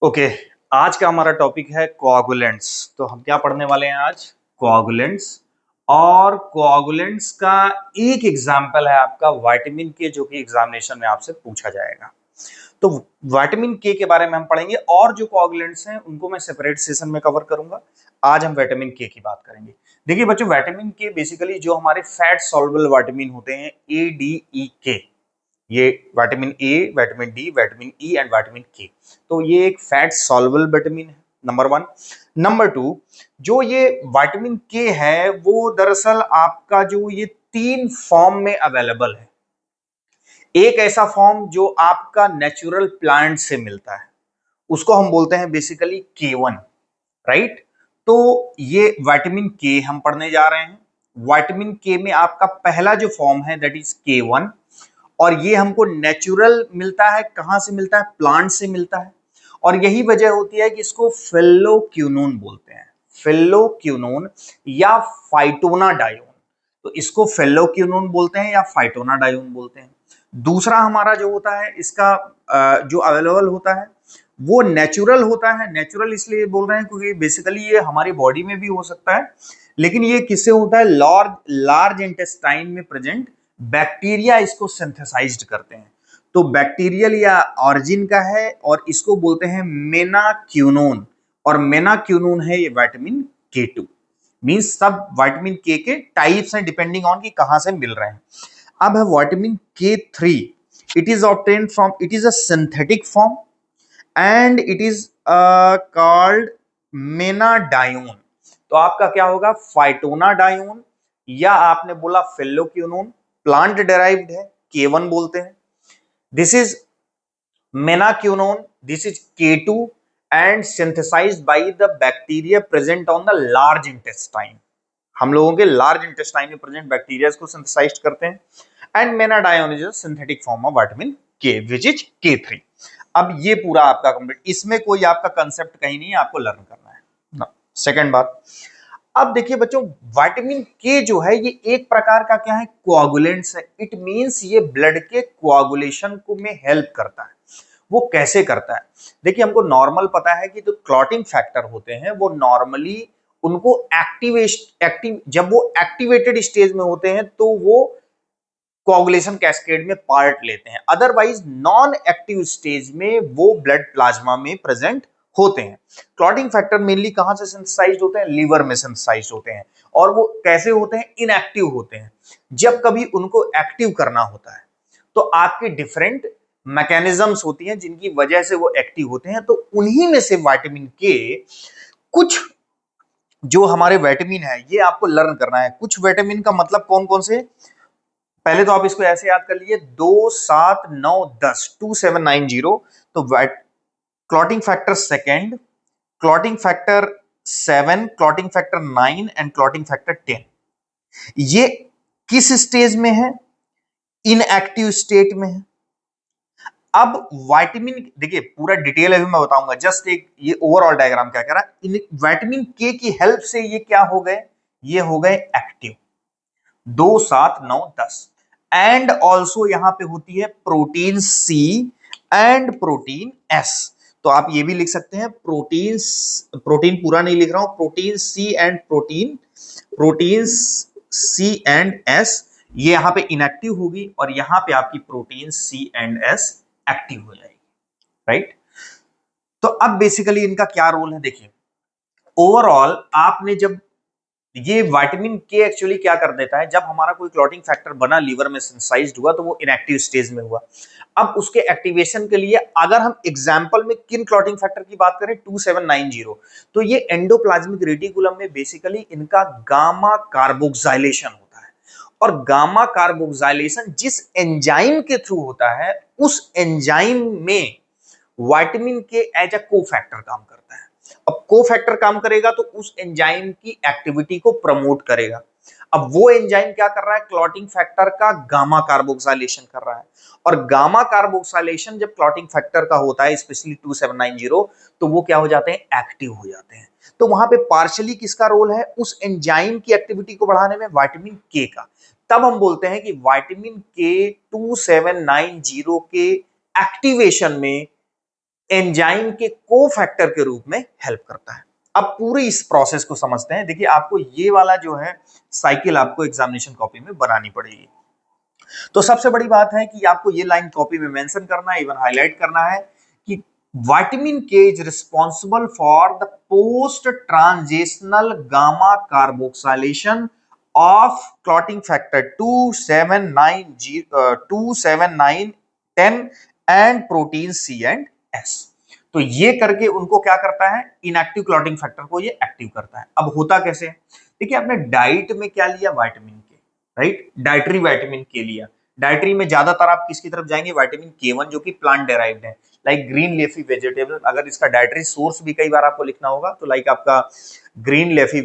Okay. आज का हमारा टॉपिक है कोआगुलेंट्स। तो हम क्या पढ़ने वाले हैं आज? कोआगुलेंट्स। और कोआगुलेंट्स का एक एग्जाम्पल है आपका विटामिन के, जो कि एग्जामिनेशन में आपसे पूछा जाएगा। तो विटामिन के बारे में हम पढ़ेंगे, और जो कोआगुलेंट्स हैं उनको मैं सेपरेट सेशन में कवर करूंगा। आज हम विटामिन के की बात करेंगे। देखिए बच्चों, विटामिन के बेसिकली जो हमारे फैट सॉल्युबल विटामिन होते हैं, ADE के, ये vitamin A, vitamin D, vitamin E and vitamin K. तो ये एक फैट सॉल्युबल विटामिन है, नंबर वन। नंबर टू, जो ये विटामिन के है वो दरअसल आपका जो ये तीन फॉर्म में अवेलेबल है। एक ऐसा फॉर्म जो आपका नेचुरल प्लांट से मिलता है, उसको हम बोलते हैं बेसिकली K1, राइट। तो ये विटामिन के हम पढ़ने जा रहे हैं। विटामिन के में आपका पहला जो फॉर्म है दैट इज K1, और ये हमको नेचुरल मिलता है। कहां से मिलता है? प्लांट से मिलता है। और यही वजह होती है कि इसको फिल्लोक्विनोन बोलते हैं। फिल्लोक्विनोन या फाइटोनाडायोन। तो इसको फिल्लोक्विनोन बोलते हैं या फाइटोनाडायोन बोलते हैं। दूसरा हमारा जो होता है, इसका जो अवेलेबल होता है वो नेचुरल होता है। नेचुरल इसलिए बोल रहे हैं क्योंकि बेसिकली ये हमारी बॉडी में भी हो सकता है, लेकिन ये किससे होता है? लार्ज इंटेस्टाइन में प्रेजेंट बैक्टीरिया इसको सिंथेसाइज्ड करते हैं। तो बैक्टीरियल या ऑरिजिन का है, और इसको बोलते हैं मेनाक्यूनोन। और मेनाक्यूनोन है ये विटामिन K2। मींस सब विटामिन के टाइप्स हैं डिपेंडिंग ऑन कि कहां से मिल रहे हैं। अब है vitamin K3। It is obtained from, it is a synthetic form and it is called menadione. तो आपका क्या होगा? फाइटोनाडायोन, या आपने बोला फिल्लोक्विनोन, प्लांट डेराइव्ड है, K1 बोलते हैं। This is menaquinone, this is K2 and synthesized by the bacteria present on the large intestine. हम लोगों के लार्ज इंटेस्टाइन में प्रेजेंट बैक्टीरिया इसको सिंथेसाइज करते हैं। And menadione is a synthetic form of vitamin K which is K3। अब ये पूरा आपका कंप्लीट, इसमें कोई आपका कंसेप्ट कहीं नहीं है, आपको लर्न करना है ना। सेकंड बात, अब देखिए बच्चों, विटामिन के जो है ये एक प्रकार का क्या है? कोआगुलेंट्स है। इट मींस ये ब्लड के कोआगुलेशन को में हेल्प करता है। वो कैसे करता है? देखिए, हमको नॉर्मल पता है कि जो क्लॉटिंग फैक्टर होते हैं वो नॉर्मली उनको एक्टिव जब वो एक्टिवेटेड स्टेज में होते हैं तो वो कोआगुलेशन कैस्केड में पार्ट लेते हैं। अदरवाइज नॉन एक्टिव स्टेज में वो ब्लड प्लाज्मा में प्रेजेंट होते हैं। क्लॉटिंग फैक्टर मेनली कहां से सिंथेसाइज्ड होते हैं? लीवर में सिंथेसाइज्ड होते हैं। और वो कैसे होते हैं? इनएक्टिव होते हैं। जब कभी उनको एक्टिव करना होता है तो आपके डिफरेंट मैकेनिज्म्स होती हैं जिनकी वजह से वो एक्टिव होते हैं। तो उन्हीं में से विटामिन के कुछ जो हमारे विटामिन है ये आपको लर्न करना है। कुछ विटामिन का मतलब कौन कौन से? पहले तो आप इसको ऐसे याद कर लीजिए, 2, 7, 9, 10, 2790। तो clotting factor second, clotting factor 7, clotting factor 9 and clotting factor 10। ये किस स्टेज में है? इनएक्टिव स्टेट में है। अब विटामिन, देखिए पूरा डिटेल अभी मैं बताऊंगा, जस्ट एक ये ओवरऑल डायग्राम क्या कह रहा है। विटामिन के की हेल्प से ये क्या हो गए? ये हो गए एक्टिव। 2, 7, 9, 10। एंड ऑल्सो यहां पे होती है protein C and protein S. तो आप ये भी लिख सकते हैं प्रोटीन, प्रोटीन पूरा नहीं लिख रहा हूं, protein C and protein C and S. ये यहां पे इनएक्टिव होगी और यहां पे आपकी protein C and S active हो जाएगी, राइट। तो अब बेसिकली इनका क्या रोल है? देखिए, ओवरऑल आपने जब ये विटामिन के एक्चुअली क्या कर देता है, जब हमारा कोई क्लॉटिंग फैक्टर बना, लीवर में सिंथेसाइज्ड हुआ, तो वो इनएक्टिव स्टेज में हुआ। अब उसके एक्टिवेशन के लिए अगर हम एग्जांपल में किन क्लॉटिंग फैक्टर की बात करें, 2790, तो ये एंडोप्लाज्मिक रेटिकुलम में बेसिकली इनका गामा कार्बोक्सिलेशन होता है। और गामा कार्बोक्सिलेशन जिस एंजाइम के थ्रू होता है, उस एंजाइम में विटामिन के एज अ कोफैक्टर काम करता है। अब कोफैक्टर काम करेगा तो उस एंजाइम की एक्टिविटी को प्रमोट करेगा। अब वो एंजाइम क्या कर रहा है? क्लॉटिंग फैक्टर का गामा कार्बोक्सिलेशन कर रहा है। और गामा कार्बोक्सिलेशन जब क्लॉटिंग फैक्टर का होता है, स्पेशली 2790, तो वो क्या हो जाते हैं? एक्टिव हो जाते हैं। तो वहां पे पार्शियली किसका रोल है? उस एंजाइम की एक्टिविटी को बढ़ाने में विटामिन के का। तब हम बोलते हैं कि विटामिन के 2790 के एक्टिवेशन में एंजाइम के कोफैक्टर के रूप में हेल्प करता है। अब पूरी इस प्रोसेस को समझते हैं। देखिए आपको ये वाला जो है साइकिल आपको एग्जामिनेशन कॉपी में बनानी पड़ेगी। तो सबसे बड़ी बात है कि आपको ये लाइन कॉपी में मेंशन करना है, इवन हाईलाइट करना है कि vitamin K is responsible for the post transitional gamma carboxylation of clotting factor 279 10 and protein C and S. तो ये करके उनको क्या करता है, इनएक्टिव क्लॉटिंग फैक्टर को ये एक्टिव करता है। अब होता कैसे है, देखिए आपने डाइट में क्या लिया, विटामिन के, राइट, डाइटरी विटामिन के लिया। डाइटरी में ज्यादातर आप किसकी तरफ जाएंगे, विटामिन के1 जो कि प्लांट डेराइव्ड है, लाइक ग्रीन लीफी वेजिटेबल। अगर इसका डाइटरी सोर्स भी कई बार आपको लिखना होगा तो लाइक आपका ग्रीन लीफी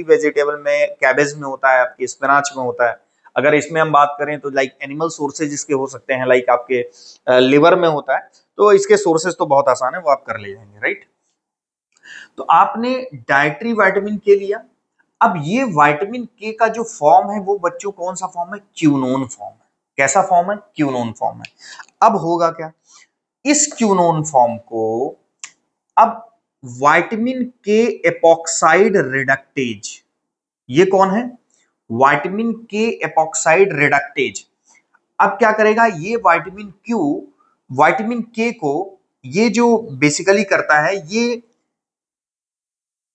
वेजिटेबल में कैबेज में होता है, आपके स्पिनाच में होता है। अगर इसमें हम बात करें तो लाइक एनिमल सोर्सेज इसके हो सकते हैं, लाइक आपके लिवर में होता है। तो इसके सोर्सेज तो बहुत आसान है, वो आप कर ले जाएंगे, राइट। तो आपने डाइटरी विटामिन के लिया। अब ये विटामिन के का जो फॉर्म है वो बच्चों कौन सा फॉर्म है, क्यूनोन फॉर्म है। कैसा फॉर्म है, क्यूनोन फॉर्म है। अब होगा क्या, इस क्यूनोन फॉर्म को अब विटामिन के एपॉक्साइड रिडक्टेज, ये कौन है, विटामिन के एपॉक्साइड रिडक्टेज। अब क्या करेगा ये विटामिन के को ये जो बेसिकली करता है, ये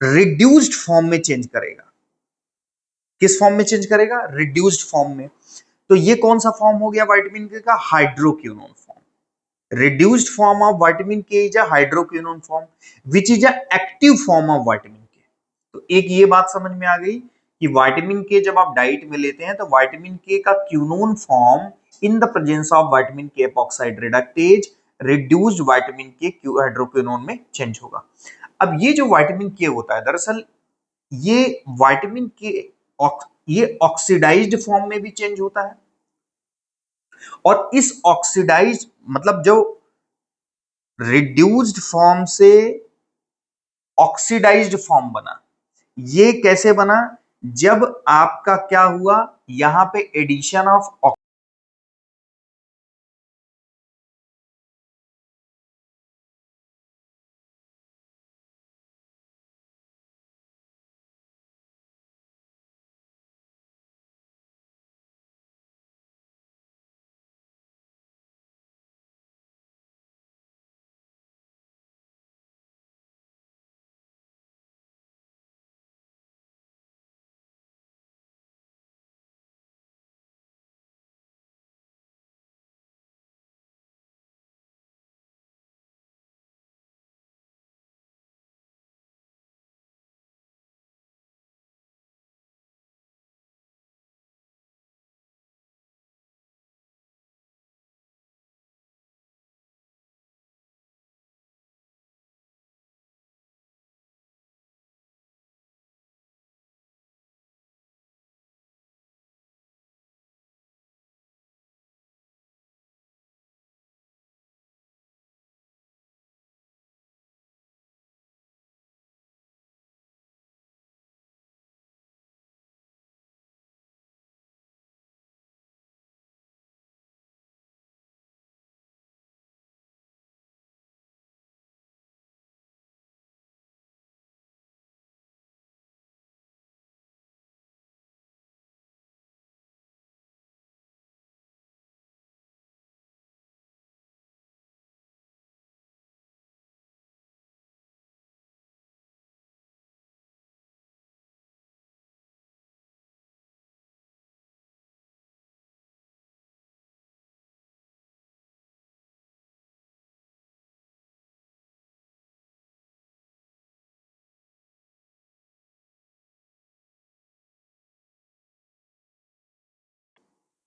रिड्यूस्ड फॉर्म में चेंज करेगा। किस फॉर्म में चेंज करेगा, रिड्यूस्ड फॉर्म में। तो ये कौन सा फॉर्म हो गया विटामिन के का, hydroquinone form. Reduced form of vitamin K is a hydroquinone form which is a active form of vitamin K. तो एक ये बात समझ में आ गई कि विटामिन के जब आप डाइट में लेते हैं तो विटामिन के का क्यूनोन form in the presence of vitamin के एपॉक्साइड रिडक्टेज रिड्यूस्ड विटामिन के हाइड्रोक्विनोन में चेंज होगा। अब ये जो विटामिन के होता है, दरअसल ये विटामिन के ये ऑक्सीडाइज्ड फॉर्म में भी चेंज होता है, और इस ऑक्सीडाइज्ड मतलब जो रिड्यूस्ड फॉर्म से ऑक्सीडाइज्ड फॉर्म बना, ये कैसे बना, जब आपका क्या हुआ, यहां पे एडिशन ऑफ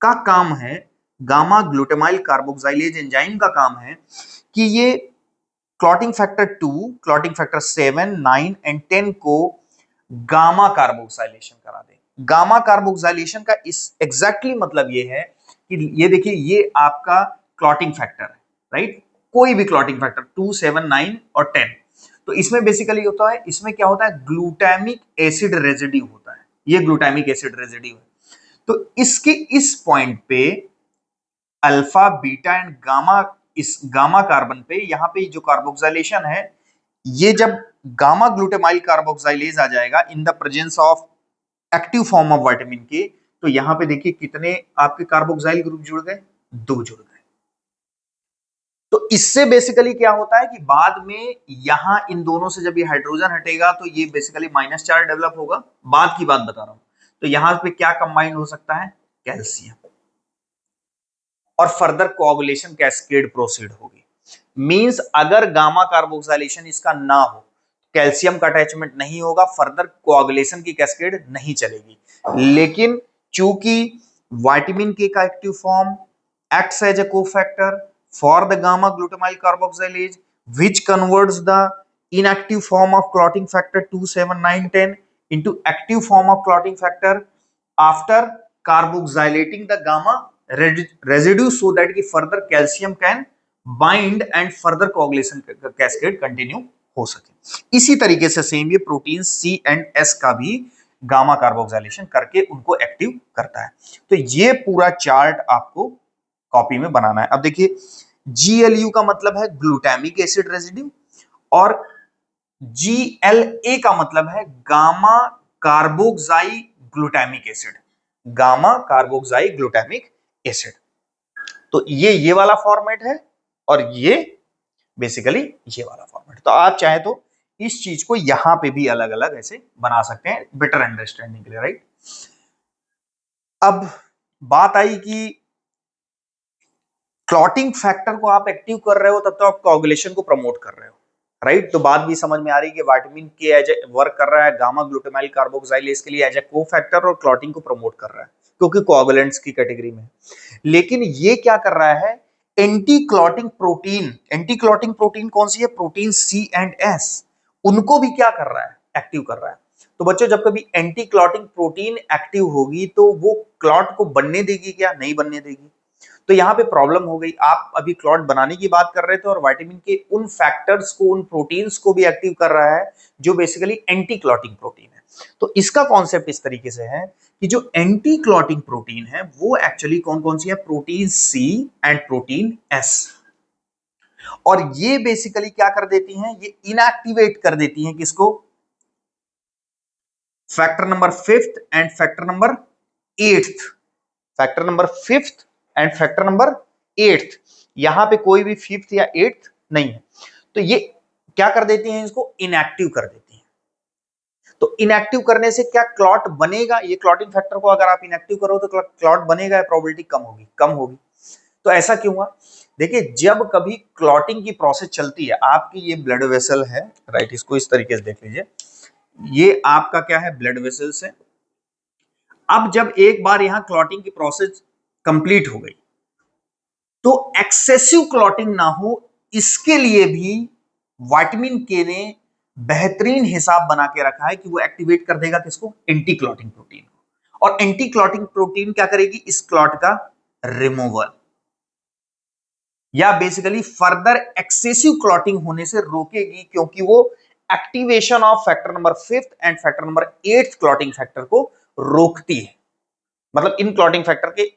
का काम है, गामा ग्लूटामाइल कार्बोक्सिलेज एंजाइम का काम है कि ये clotting factor 2, clotting factor 7, 9 and 10 को गामा कार्बोक्सिलेशन करा दे। गामा कार्बोक्सिलेशन का इस एग्जैक्टली मतलब ये है कि ये देखिए ये आपका क्लॉटिंग फैक्टर है, राइट, कोई भी क्लॉटिंग फैक्टर 2, 7, 9 और 10। तो इसमें बेसिकली होता है, इसमें क्या होता है, ग्लूटामिक एसिड रेजिड्यू होता है, ये ग्लूटामिक एसिड रेजिड्यू है। तो इसके इस पॉइंट पे अल्फा बीटा एंड गामा इस गामा कार्बन पे, यहाँ पे जो कार्बोक्सिलेशन है, ये जब गामा ग्लूटामाइल कार्बोक्सिलेज आ जाएगा in the presence of active form of vitamin K, तो यहां पे देखिए कितने आपके कार्बोक्सिल ग्रुप जुड़ गए, 2 जुड़ गए। तो इससे बेसिकली क्या होता है कि बाद में यहां इन दोनों से जब ये हाइड्रोजन हटेगा तो ये बेसिकली माइनस चार्ज डेवलप होगा, बाद की बात बता रहा हूं। तो यहां पे क्या कंबाइंड हो सकता है, कैल्शियम, और फर्दर कोआगुलेशन कैस्केड प्रोसीड होगी। मींस अगर गामा कार्बोक्सिलेशन इसका ना हो, कैल्शियम का अटैचमेंट नहीं होगा, फर्दर कोआगुलेशन की कैस्केड नहीं चलेगी। लेकिन चूंकि विटामिन के का active form acts as a cofactor for the gamma glutamyl carboxylase, which converts the inactive form of clotting factor 2, 7, 9, 10 into active form of clotting factor after carboxylating the gamma residue so that the further calcium can bind and further coagulation cascade continue हो सके। इसी तरीके से same ये protein C and S का भी gamma carboxylation करके उनको एक्टिव करता है। तो ये पूरा चार्ट आपको कॉपी में बनाना है। अब देखिए, GLU का मतलब है ग्लूटामिक एसिड रेसिड्यू, और GLA का मतलब है gamma carboxy glutamic acid, gamma carboxy glutamic acid. तो ये वाला फॉर्मेट है, और ये बेसिकली ये वाला फॉर्मेट। तो आप चाहे तो इस चीज को यहां पे भी अलग अलग ऐसे बना सकते हैं बेटर अंडरस्टैंडिंग के लिए, राइट। अब बात आई कि क्लॉटिंग फैक्टर को आप एक्टिव कर रहे हो तब तो आप कोआगुलेशन को प्रमोट कर रहे हो, राइट। तो बात भी समझ में आ रही है कि विटामिन के एज ए वर्क कर रहा है गामा ग्लूटामाइल कार्बोक्सिलेज के लिए एज ए कोफैक्टर, और क्लॉटिंग को प्रमोट कर रहा है क्योंकि कोआगुलेंट्स की कैटेगरी में। लेकिन ये क्या कर रहा है, anti clotting protein, anti clotting protein कौन सी है, प्रोटीन सी एंड एस, उनको भी क्या कर रहा है, एक्टिव कर रहा है। तो बच्चों, जब कभी एंटी क्लॉटिंग प्रोटीन एक्टिव होगी तो वो क्लॉट को बनने देगी क्या, नहीं बनने देगी। तो यहां पे प्रॉब्लम हो गई, आप अभी क्लॉट बनाने की बात कर रहे थे और विटामिन के उन फैक्टर्स को, उन प्रोटीन्स को भी एक्टिव कर रहा है जो बेसिकली एंटी क्लॉटिंग प्रोटीन है। तो इसका कॉन्सेप्ट इस तरीके से है कि जो एंटी क्लॉटिंग प्रोटीन है वो एक्चुअली कौन कौन सी है, protein C and protein S. और ये बेसिकली क्या कर देती हैं, ये इनएक्टिवेट कर देती हैं किसको, factor number 5th and factor number 8th, factor number 5th and factor number 8th। यहां पे कोई भी 5th या 8th नहीं है। तो ये क्या कर देती हैं, इसको इनएक्टिव कर देती हैं। तो इनएक्टिव करने से क्या क्लॉट बनेगा, ये क्लॉटिंग फैक्टर को अगर आप इनएक्टिव करो तो क्लॉट बनेगा, प्रोबेबिलिटी कम होगी, कम होगी। तो ऐसा क्यों हुआ, देखिए जब कभी क्लॉटिंग की प्रोसेस चलती है, आपकी ये ब्लड वेसल है, राइट, इसको इस तरीके से देख लीजिए, ये आपका क्या है, ब्लड वेसल्स है। अब जब एक बार यहां क्लॉटिंग की प्रोसेस कंप्लीट हो गई तो एक्सेसिव क्लॉटिंग ना हो, इसके लिए भी विटामिन के ने बेहतरीन हिसाब बना के रखा है कि वो एक्टिवेट कर देगा किसको, एंटी क्लॉटिंग प्रोटीन को। और एंटी क्लॉटिंग प्रोटीन क्या करेगी, इस क्लॉट का रिमूवल या बेसिकली फर्दर एक्सेसिव क्लॉटिंग होने से रोकेगी, क्योंकि वो activation of factor number 5th and factor number 8th clotting factor को रोकती है, मतलब इन क्लॉटिंग फैक्टर के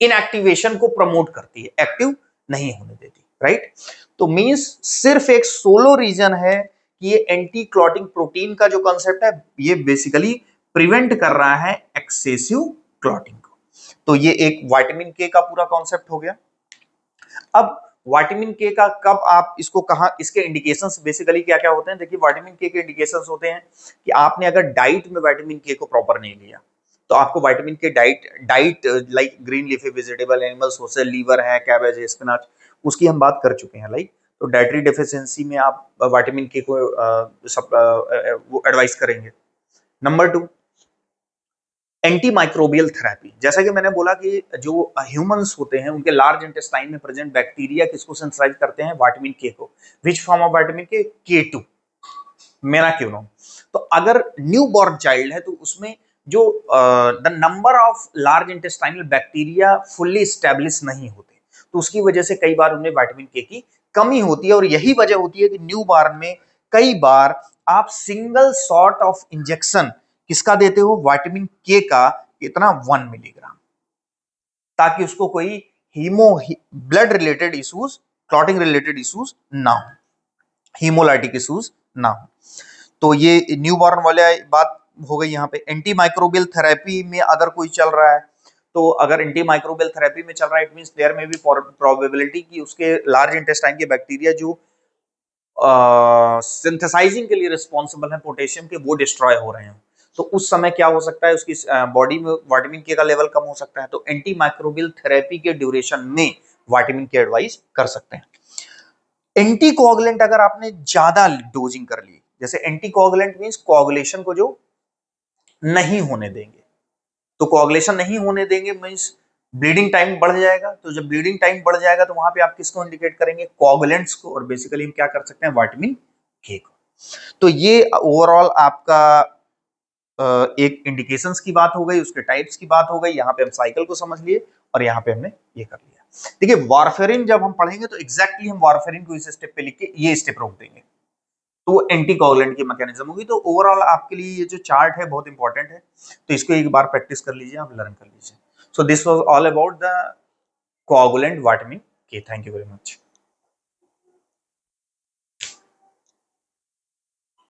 इनएक्टिवेशन को प्रमोट करती है, एक्टिव नहीं होने देती, राइट। तो मींस सिर्फ एक सोलो रीजन है कि ये एंटी क्लॉटिंग प्रोटीन का जो कंसेप्ट है ये बेसिकली प्रिवेंट कर रहा है एक्सेसिव क्लॉटिंग को। तो ये एक विटामिन के का पूरा कॉन्सेप्ट हो गया। अब विटामिन के का कब आप इसको कहां, इसके इंडिकेशंस बेसिकली क्या क्या होते हैं, देखिए विटामिन के इंडिकेशंस होते हैं कि आपने अगर डाइट में विटामिन के को प्रॉपर नहीं लिया तो आपको vitamin K diet like green leafy vegetable, animal sources, liver है, कैबेज है, स्पिनच, उसकी हम बात कर चुके हैं, लाइक। तो डाइटरी डेफिशिएंसी में आप विटामिन के को वो एडवाइस करेंगे। Number 2, anti microbial therapy. जैसा कि मैंने बोला कि जो ह्यूमंस होते हैं उनके लार्ज इंटेस्टाइन में प्रेजेंट बैक्टीरिया किसको सेंसिटाइज करते हैं, विटामिन के को। विच फॉर्म ऑफ विटामिन के, K2, मेनाक्यूनोम। तो अगर न्यू बॉर्न चाइल्ड है तो उसमें जो the number of large intestinal bacteria fully establish नहीं होते, तो उसकी वजह से कई बार उन्हें विटामिन के की कमी होती है। और यही वजह होती है कि न्यू बॉर्न में कई बार आप सिंगल शॉट ऑफ इंजेक्शन किसका देते हो, विटामिन के का, कितना, 1 मिलीग्राम, ताकि उसको कोई hemo blood related issues, clotting related issues ना हो, हीमोलाइटिक इश्यूज ना हो। तो ये न्यूबॉर्न वाले बात हो गई। यहाँ पे एंटी माइक्रोबियल थेरेपी में अगर कोई चल रहा है, तो अगर एंटी माइक्रोबियल थेरेपी में चल रहा है, इट मींस देयर में भी प्रोबेबिलिटी कि उसके लार्ज इंटेस्टाइन के बैक्टीरिया जो सिंथेसाइजिंग के लिए रिस्पॉन्सिबल है पोटेशियम के, वो डिस्ट्रॉय हो रहे हैं। तो उस समय क्या हो सकता है, उसकी बॉडी में विटामिन के का लेवल कम हो सकता है। तो एंटी माइक्रोबियल थेरेपी के ड्यूरेशन में विटामिन के एडवाइस कर सकते हैं। एंटी कोगुलेंट अगर आपने ज्यादा डोजिंग कर ली, जैसे एंटी कोगुलेंट मींस कोगुलेशन को जो नहीं होने देंगे, तो कोगुलेशन नहीं होने देंगे मींस ब्लीडिंग टाइम बढ़ जाएगा। तो जब ब्लीडिंग टाइम बढ़ जाएगा तो वहां पे आप किसको इंडिकेट करेंगे, कोगुलेंट्स को, और बेसिकली हम क्या कर सकते हैं, विटामिन के को। तो ये ओवरऑल आपका एक इंडिकेशंस की बात हो गई, उसके टाइप्स की बात हो गई। यहाँ पे हम साइकिल को समझ लिए और यहाँ पे हमने ये कर लिया। देखिए वारफेरिन जब हम पढ़ेंगे तो एग्जैक्टली हम वारफेरिन को इस स्टेप पे लिख के ये स्टेप रोक देंगे, तो एंटी कोगुलेंट की मैकेनिज्म होगी। तो ओवरऑल आपके लिए ये जो चार्ट है बहुत इंपॉर्टेंट है, तो इसको एक बार प्रैक्टिस कर लीजिए, आप लर्न कर लीजिए। So this was all about the coagulant vitamin K. Thank you very much.